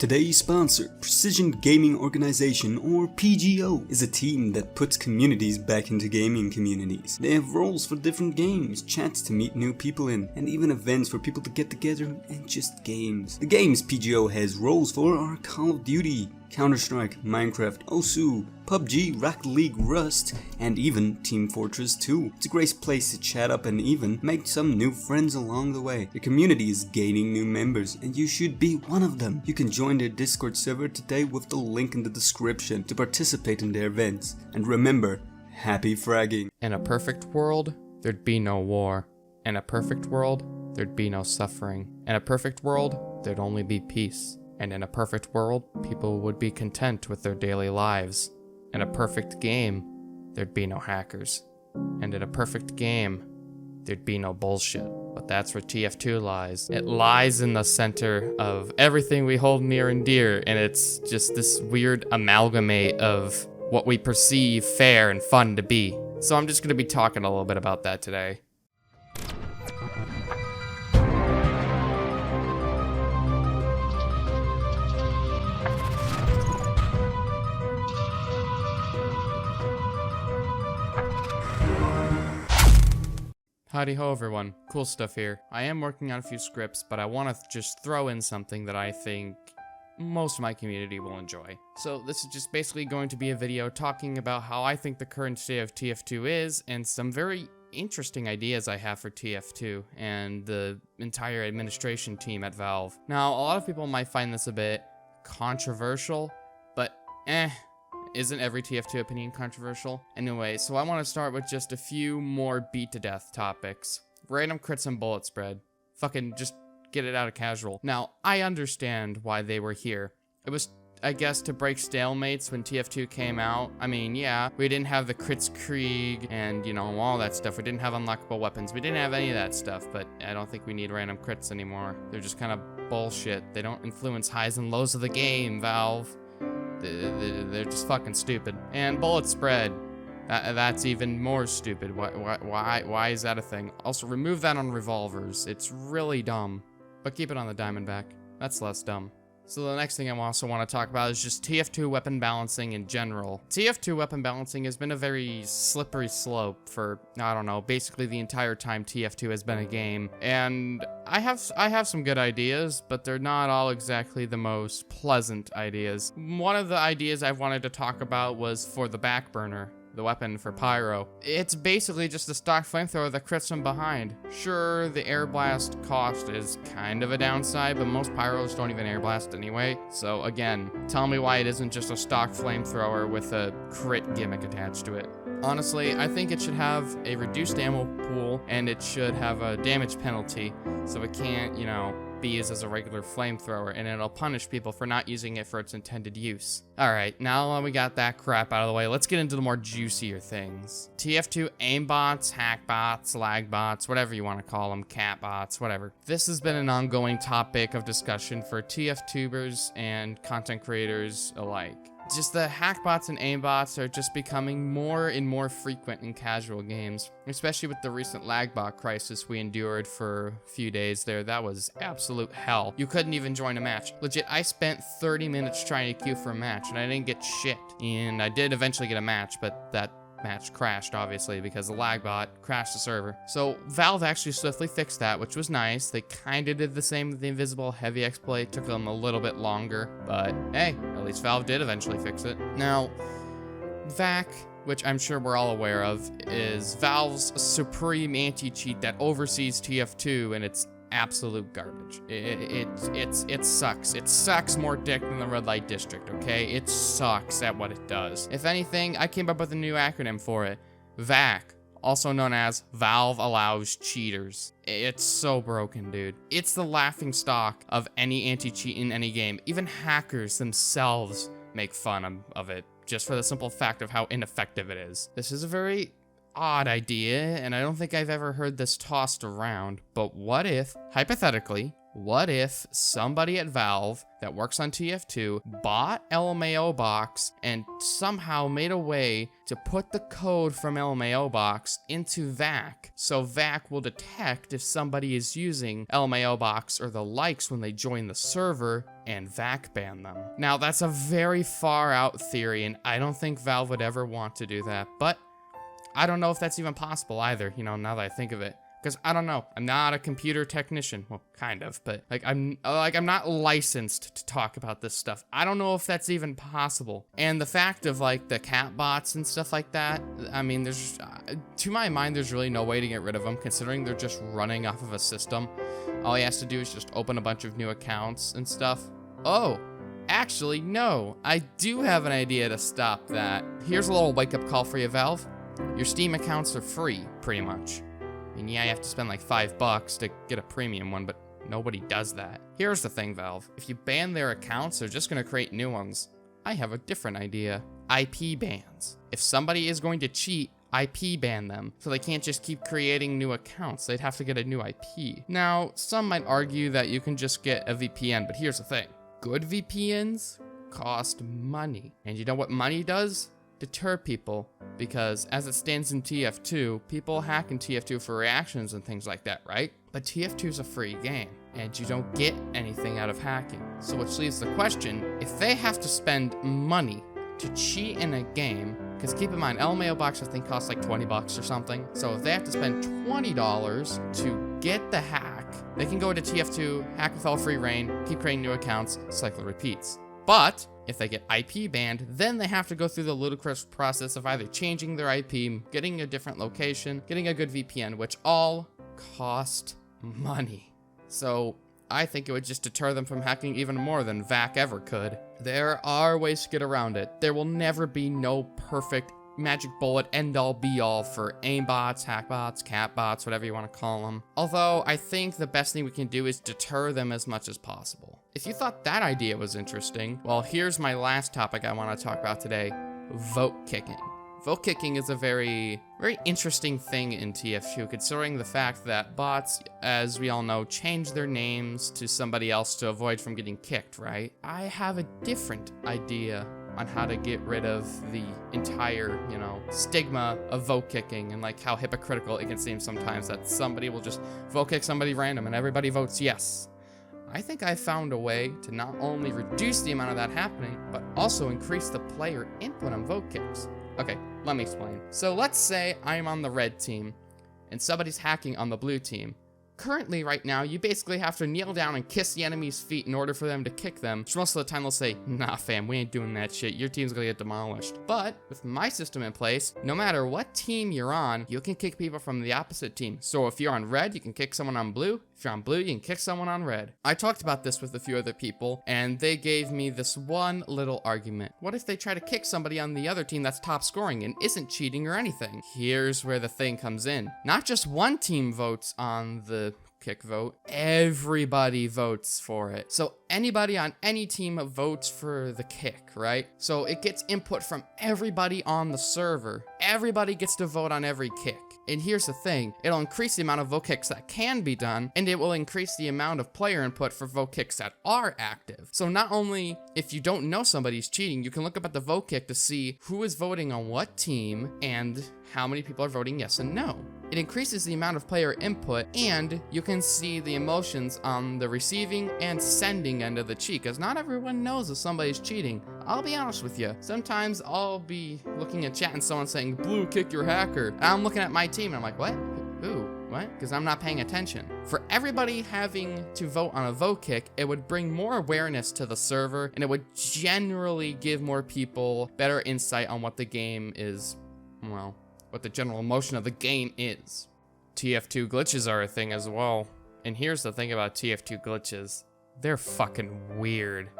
Today's sponsor, Precision Gaming Organization, or PGO, is a team that puts communities back into gaming communities. They have roles for different games, chats to meet new people in, and even events for people to get together and just games. The games PGO has roles for are Call of Duty, Counter-Strike, Minecraft, Osu, PUBG, Rocket League, Rust, and even Team Fortress 2. It's a great place to chat up and even make some new friends along the way. The community is gaining new members, and you should be one of them. You can join their Discord server today with the link in the description to participate in their events. And remember, happy fragging. In a perfect world, there'd be no war. In a perfect world, there'd be no suffering. In a perfect world, there'd only be peace. And in a perfect world, people would be content with their daily lives. In a perfect game, there'd be no hackers. And in a perfect game, there'd be no bullshit. But that's where TF2 lies. It lies in the center of everything we hold near and dear, and it's just this weird amalgamate of what we perceive fair and fun to be. So I'm just gonna be talking a little bit about that today. Howdy ho everyone, cool stuff here. I am working on a few scripts, but I want to just throw in something that I think most of my community will enjoy. So this is just basically going to be a video talking about how I think the current state of TF2 is, and some very interesting ideas I have for TF2 and the entire administration team at Valve. Now, a lot of people might find this a bit controversial, but isn't every TF2 opinion controversial? Anyway, so I want to start with just a few more beat to death topics. Random crits and bullet spread. Fucking just get it out of casual. Now, I understand why they were here. It was, I guess, to break stalemates when TF2 came out. I mean, yeah, we didn't have the crits Krieg and, you know, all that stuff. We didn't have unlockable weapons. We didn't have any of that stuff, but I don't think we need random crits anymore. They're just kind of bullshit. They don't influence highs and lows of the game, Valve. They're just fucking stupid. And bullet spread, that's even more stupid. Why is that a thing? Also, remove that on revolvers. It's really dumb. But keep it on the Diamondback. That's less dumb. So the next thing I also want to talk about is just TF2 weapon balancing in general. TF2 weapon balancing has been a very slippery slope for, I don't know, basically the entire time TF2 has been a game. And I have some good ideas, but they're not all exactly the most pleasant ideas. One of the ideas I wanted to talk about was for the back burner. The weapon for Pryo. It's basically just a stock flamethrower that crits from behind. Sure, the air blast cost is kind of a downside, but most Pyros don't even air blast anyway. So again, tell me why it isn't just a stock flamethrower with a crit gimmick attached to it. Honestly, I think it should have a reduced ammo pool, and it should have a damage penalty, so it can't, you know, be used as a regular flamethrower, and it'll punish people for not using it for its intended use. Alright, now that we got that crap out of the way, let's get into the more juicier things. TF2 aimbots, hackbots, lagbots, whatever you want to call them, catbots, whatever. This has been an ongoing topic of discussion for TF-tubers and content creators alike. Just the hackbots and aimbots are just becoming more and more frequent in casual games, especially with the recent lagbot crisis we endured for a few days there. That was absolute hell. You couldn't even join a match. Legit, I spent 30 minutes trying to queue for a match, and I didn't get shit. And I did eventually get a match, but that match crashed, obviously, because the lagbot crashed the server. So Valve actually swiftly fixed that, which was nice. They kinda did the same with the invisible heavy exploit. Took them a little bit longer, but hey, at least Valve did eventually fix it. Now, VAC, which I'm sure we're all aware of, is Valve's supreme anti-cheat that oversees TF2, and it's absolute garbage. It sucks. It sucks more dick than the red light district, okay? It sucks at what it does. If anything, I came up with a new acronym for it. VAC, also known as Valve Allows Cheaters. It's so broken, dude. It's the laughing stock of any anti-cheat in any game. Even hackers themselves make fun of it, just for the simple fact of how ineffective it is. This is a very odd idea, and I don't think I've ever heard this tossed around, but what if, hypothetically, what if somebody at Valve that works on TF2 bought LMAO Box and somehow made a way to put the code from LMAO Box into VAC, so VAC will detect if somebody is using LMAO Box or the likes when they join the server, and VAC ban them. Now, that's a very far out theory, and I don't think Valve would ever want to do that, but I don't know if that's even possible either, you know, now that I think of it. Because I don't know, I'm not a computer technician. Well, kind of, but I'm not licensed to talk about this stuff. I don't know if that's even possible. And the fact of like the cat bots and stuff like that, I mean, there's to my mind, there's really no way to get rid of them, considering they're just running off of a system. All he has to do is just open a bunch of new accounts and stuff. Oh, actually, no, I do have an idea to stop that. Here's a little wake-up call for you, Valve. Your Steam accounts are free, pretty much. And yeah, you have to spend like $5 to get a premium one, but nobody does that. Here's the thing, Valve. If you ban their accounts, they're just gonna create new ones. I have a different idea. IP bans. If somebody is going to cheat, IP ban them, so they can't just keep creating new accounts. They'd have to get a new IP. Now, some might argue that you can just get a VPN, but here's the thing. Good VPNs cost money. And you know what money does? Deter people, because as it stands in TF2, people hack in TF2 for reactions and things like that, right? But TF2 is a free game, and you don't get anything out of hacking. So which leaves the question, if they have to spend money to cheat in a game, because keep in mind, LMAO box I think costs like $20 or something, so if they have to spend $20 to get the hack, they can go to TF2, hack with all free reign, keep creating new accounts, cycle repeats. But if they get IP banned, then they have to go through the ludicrous process of either changing their IP, getting a different location, getting a good VPN, which all cost money. So I think it would just deter them from hacking even more than VAC ever could. There are ways to get around it. There will never be no perfect magic bullet end-all be-all for aimbots, hackbots, catbots, whatever you want to call them. Although I think the best thing we can do is deter them as much as possible. If you thought that idea was interesting, well, here's my last topic I want to talk about today: vote kicking. Vote kicking is a very interesting thing in TF2, considering the fact that bots, as we all know, change their names to somebody else to avoid from getting kicked, right? I have a different idea on how to get rid of the entire, stigma of vote kicking, and like how hypocritical it can seem sometimes that somebody will just vote kick somebody random and everybody votes yes. I think I found a way to not only reduce the amount of that happening, but also increase the player input on vote kicks. Okay, let me explain. So let's say I'm on the red team and somebody's hacking on the blue team. Currently, right now, you basically have to kneel down and kiss the enemy's feet in order for them to kick them, which most of the time they'll say, nah fam, we ain't doing that shit, your team's gonna get demolished. But with my system in place, no matter what team you're on, you can kick people from the opposite team. So if you're on red, you can kick someone on blue. If you're on blue, you can kick someone on red. I talked about this with a few other people, and they gave me this one little argument. What if they try to kick somebody on the other team that's top scoring and isn't cheating or anything? Here's where the thing comes in. Not just one team votes on the kick vote, everybody votes for it. So anybody on any team votes for the kick, right? So it gets input from everybody on the server. Everybody gets to vote on every kick. And here's the thing, it'll increase the amount of vote kicks that can be done, and it will increase the amount of player input for vote kicks that are active. So not only if you don't know somebody's cheating, you can look up at the vote kick to see who is voting on what team and how many people are voting yes and no. It increases the amount of player input, and you can see the emotions on the receiving and sending end of the cheat, because not everyone knows if somebody's cheating. I'll be honest with you, sometimes I'll be looking at chat and someone saying, blue, kick your hacker. And I'm looking at my team and I'm like, what? Who? What? Because I'm not paying attention. For everybody having to vote on a vote kick, it would bring more awareness to the server, and it would generally give more people better insight on what the game is, well, what the general emotion of the game is. TF2 glitches are a thing as well. And here's the thing about TF2 glitches. They're fucking weird.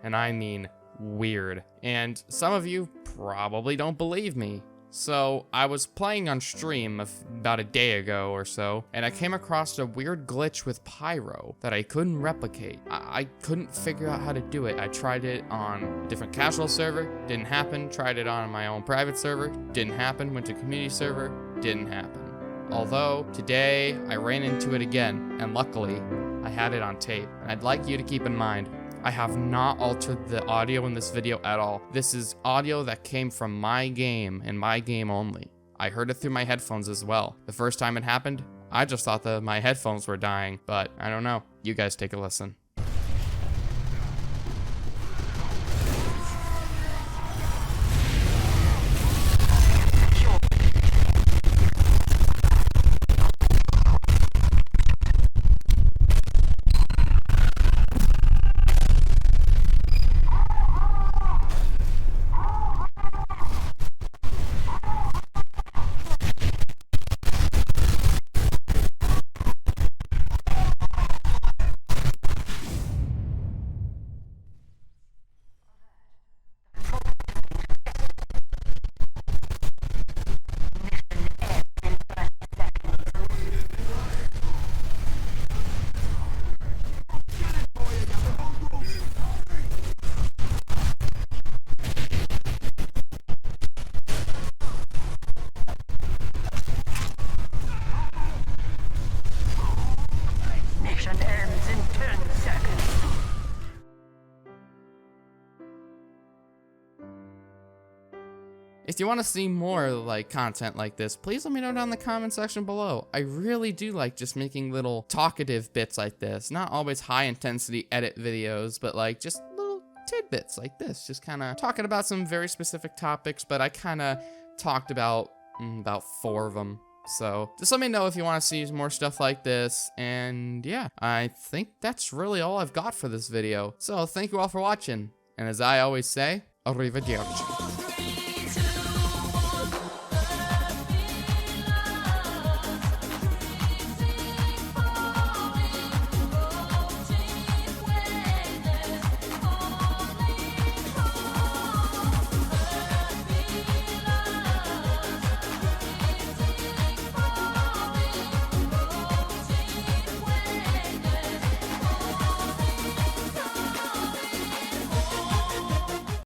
And I mean weird. And some of you probably don't believe me. So I was playing on stream about a day ago or so, and I came across a weird glitch with Pryo that I couldn't replicate. I couldn't figure out how to do it. I tried it on a different casual server, didn't happen. Tried it on my own private server, didn't happen. Went to community server, didn't happen. Although today I ran into it again, and luckily I had it on tape. And I'd like you to keep in mind, I have not altered the audio in this video at all. This is audio that came from my game and my game only. I heard it through my headphones as well. The first time it happened, I just thought that my headphones were dying, but I don't know. You guys take a listen. If you want to see more like content like this, please let me know down in the comment section below. I really do like just making little talkative bits like this. Not always high intensity edit videos, but like just little tidbits like this. Just kind of talking about some very specific topics, but I kind of talked about 4 of them. So just let me know if you want to see more stuff like this. And yeah, I think that's really all I've got for this video. So thank you all for watching. And as I always say, arrivederci.